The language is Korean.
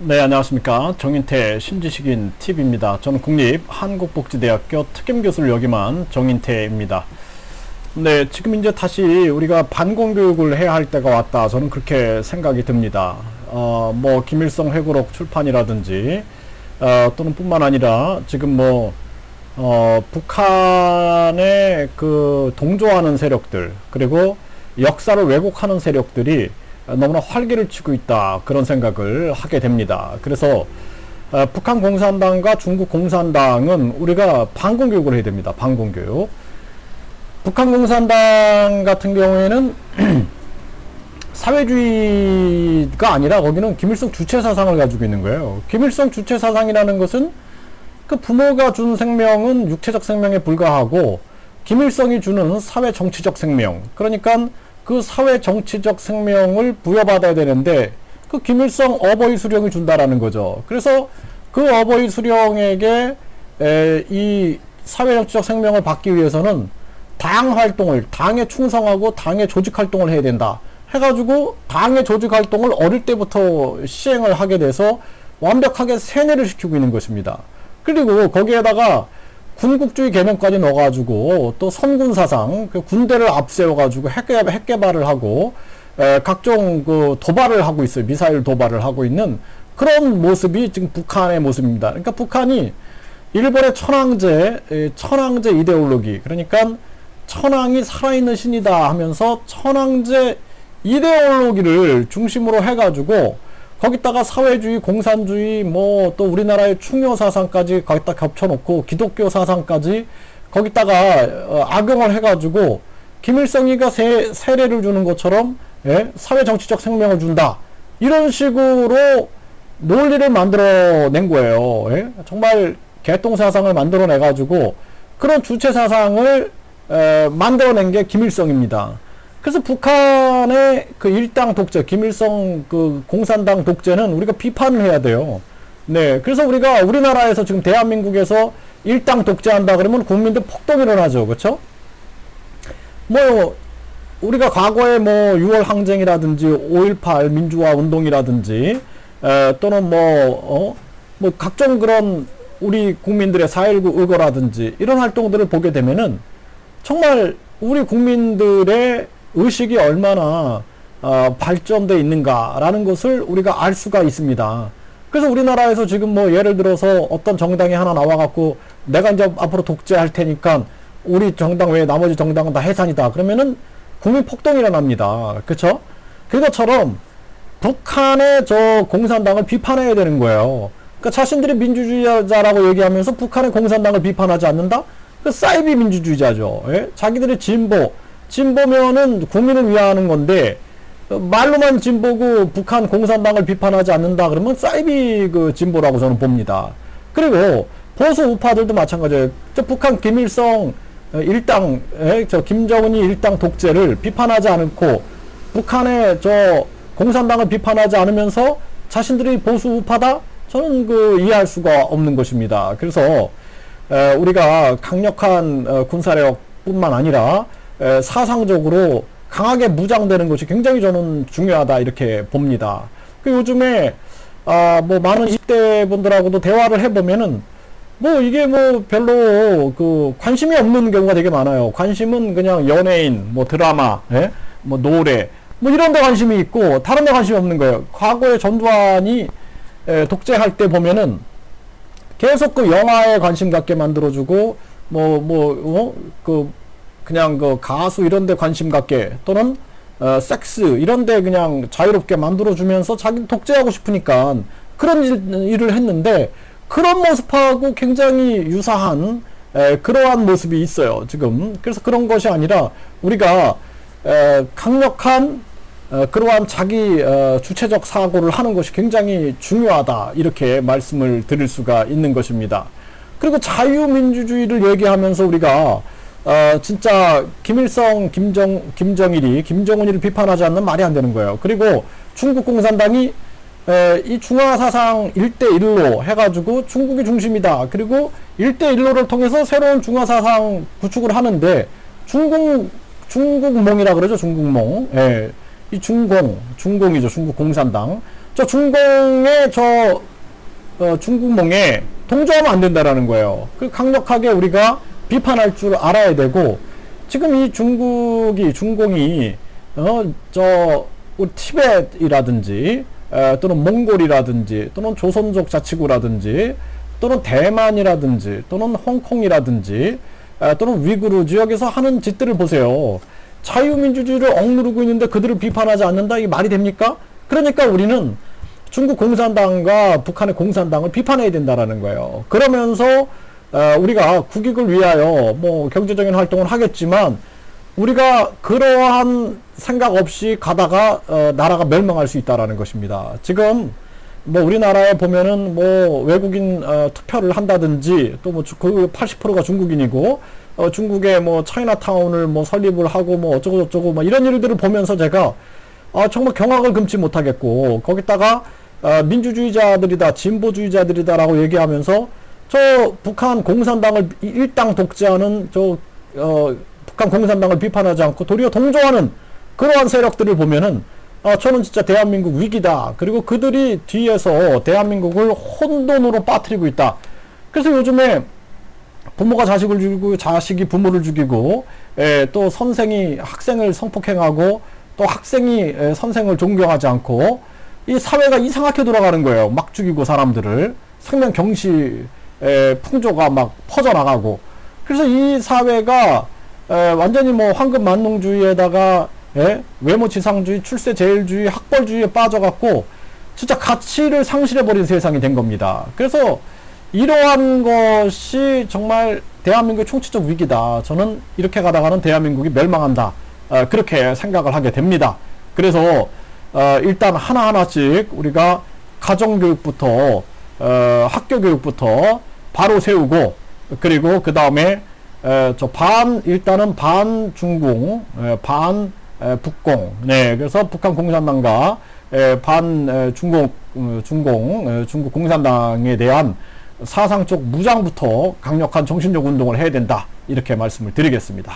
네, 안녕하십니까. 정인태 신지식인 TV입니다. 저는 국립한국복지대학교 특임교수를 역임한 정인태입니다. 네, 지금 이제 다시 우리가 반공교육을 해야 할 때가 왔다. 저는 그렇게 생각이 듭니다. 뭐, 김일성 회고록 출판이라든지, 또는 뿐만 아니라 지금 뭐, 북한에 그 동조하는 세력들, 그리고 역사를 왜곡하는 세력들이 너무나 활기를 치고 있다, 그런 생각을 하게 됩니다. 그래서 북한 공산당과 중국 공산당은 우리가 반공교육을 해야 됩니다. 반공교육. 북한 공산당 같은 경우에는 사회주의가 아니라 거기는 김일성 주체 사상을 가지고 있는 거예요. 김일성 주체 사상이라는 것은 그 부모가 준 생명은 육체적 생명에 불과하고 김일성이 주는 사회 정치적 생명, 그러니까 그 사회 정치적 생명을 부여받아야 되는데 그 김일성 어버이 수령이 준다라는 거죠. 그래서 그 어버이 수령에게 이 사회 정치적 생명을 받기 위해서는 당 활동을, 당에 충성하고 당의 조직 활동을 해야 된다 해가지고 당의 조직 활동을 어릴 때부터 시행을 하게 돼서 완벽하게 세뇌를 시키고 있는 것입니다. 그리고 거기에다가 군국주의 개념까지 넣어가지고 또 선군 사상, 그 군대를 앞세워가지고 핵 개발을 하고 각종 그 도발을 하고 있어요. 미사일 도발을 하고 있는 그런 모습이 지금 북한의 모습입니다. 그러니까 북한이 일본의 천황제 이데올로기, 그러니까 천황이 살아있는 신이다 하면서 천황제 이데올로기를 중심으로 해가지고 거기다가 사회주의, 공산주의, 뭐 또 우리나라의 충효 사상까지 거기다 겹쳐놓고 기독교 사상까지 거기다가 악용을 해가지고 김일성이가 세례를 주는 것처럼 사회 정치적 생명을 준다, 이런 식으로 논리를 만들어낸 거예요. 정말 개똥 사상을 만들어내가지고 그런 주체 사상을 만들어낸 게 김일성입니다. 그래서 북한의 그 일당 독재, 김일성 그 공산당 독재는 우리가 비판을 해야 돼요. 네. 그래서 우리가 우리나라에서 지금 대한민국에서 일당 독재한다 그러면 국민들 폭동이 일어나죠. 그렇죠? 뭐, 우리가 과거에 뭐 6월 항쟁이라든지 5.18 민주화 운동이라든지, 또는 뭐 각종 그런 우리 국민들의 4.19 의거라든지 이런 활동들을 보게 되면은 정말 우리 국민들의 의식이 얼마나 발전되어 있는가라는 것을 우리가 알 수가 있습니다. 그래서 우리나라에서 지금 뭐 예를 들어서 어떤 정당이 하나 나와갖고 내가 이제 앞으로 독재할 테니까 우리 정당 외에 나머지 정당은 다 해산이다 그러면은 국민 폭동이 일어납니다. 그쵸? 그것처럼 북한의 저 공산당을 비판해야 되는 거예요. 그러니까 자신들이 민주주의자라고 얘기하면서 북한의 공산당을 비판하지 않는다? 그 사이비 민주주의자죠. 자기들의 진보면은 국민을 위하는 건데 말로만 진보고 북한 공산당을 비판하지 않는다 그러면 사이비 그 진보라고 저는 봅니다. 그리고 보수 우파들도 마찬가지예요. 저 북한 김일성 일당, 저 김정은이 일당 독재를 비판하지 않고 북한의 저 공산당을 비판하지 않으면서 자신들이 보수 우파다? 저는 그 이해할 수가 없는 것입니다. 그래서 우리가 강력한 군사력뿐만 아니라 사상적으로 강하게 무장되는 것이 굉장히 저는 중요하다, 이렇게 봅니다. 그 요즘에 뭐 많은 20대 분들하고도 대화를 해보면은 뭐 이게 뭐 별로 그 관심이 없는 경우가 되게 많아요. 관심은 그냥 연예인, 뭐 드라마, 뭐 노래, 뭐 이런 데 관심이 있고 다른 데 관심이 없는 거예요. 과거에 전두환이 독재할 때 보면은 계속 그 영화에 관심 갖게 만들어주고 그냥 그 가수 이런 데 관심 갖게, 또는 섹스 이런 데 그냥 자유롭게 만들어주면서 자기 독재하고 싶으니까 그런 일을 했는데 그런 모습하고 굉장히 유사한 그러한 모습이 있어요, 지금. 그래서 그런 것이 아니라 우리가 강력한 그러한 자기 주체적 사고를 하는 것이 굉장히 중요하다, 이렇게 말씀을 드릴 수가 있는 것입니다. 그리고 자유민주주의를 얘기하면서 우리가 진짜 김일성, 김정일이, 김정은이를 비판하지 않는 말이 안 되는 거예요. 그리고 중국 공산당이 이 중화사상 1대1로 해가지고 중국이 중심이다. 그리고 1대1로를 통해서 새로운 중화사상 구축을 하는데 중국몽이라 그러죠. 중국몽. 이 중공이죠. 중국 공산당. 저 중공의 중국몽에 동조하면 안 된다라는 거예요. 그 강력하게 우리가 비판할 줄 알아야 되고, 지금 이 중공이 우리 티벳이라든지 또는 몽골이라든지 또는 조선족 자치구라든지 또는 대만이라든지 또는 홍콩이라든지 또는 위구르 지역에서 하는 짓들을 보세요. 자유민주주의를 억누르고 있는데 그들을 비판하지 않는다? 이게 말이 됩니까? 그러니까 우리는 중국 공산당과 북한의 공산당을 비판해야 된다라는 거예요. 그러면서 우리가 국익을 위하여 뭐 경제적인 활동을 하겠지만, 우리가 그러한 생각 없이 가다가 나라가 멸망할 수 있다라는 것입니다. 지금 뭐 우리나라에 보면은 뭐 외국인 투표를 한다든지, 또 뭐 그 80%가 중국인이고 중국의 뭐 차이나타운을 뭐 설립을 하고 뭐 어쩌고 저쩌고 뭐 이런 일들을 보면서 제가 정말 경악을 금치 못하겠고, 거기다가 민주주의자들이다, 진보주의자들이다라고 얘기하면서 저 북한 공산당을 일당 독재하는 북한 공산당을 비판하지 않고 도리어 동조하는 그러한 세력들을 보면은 저는 진짜 대한민국 위기다. 그리고 그들이 뒤에서 대한민국을 혼돈으로 빠뜨리고 있다. 그래서 요즘에 부모가 자식을 죽이고 자식이 부모를 죽이고, 또 선생이 학생을 성폭행하고 또 학생이 선생을 존경하지 않고, 이 사회가 이상하게 돌아가는 거예요. 막 죽이고 사람들을, 생명 경시 풍조가 막 퍼져나가고. 그래서 이 사회가 완전히 뭐 황금 만능주의에다가 외모지상주의, 출세제일주의, 학벌주의에 빠져갖고 진짜 가치를 상실해버린 세상이 된 겁니다. 그래서 이러한 것이 정말 대한민국의 총체적 위기다. 저는 이렇게 가다가는 대한민국이 멸망한다. 그렇게 생각을 하게 됩니다. 그래서 일단 하나하나씩 우리가 가정교육부터 학교교육부터 바로 세우고, 그리고 그 다음에 일단은 반중공, 반북공, 네, 그래서 북한 공산당과 중국 공산당에 대한 사상적 무장부터 강력한 정신적 운동을 해야 된다. 이렇게 말씀을 드리겠습니다.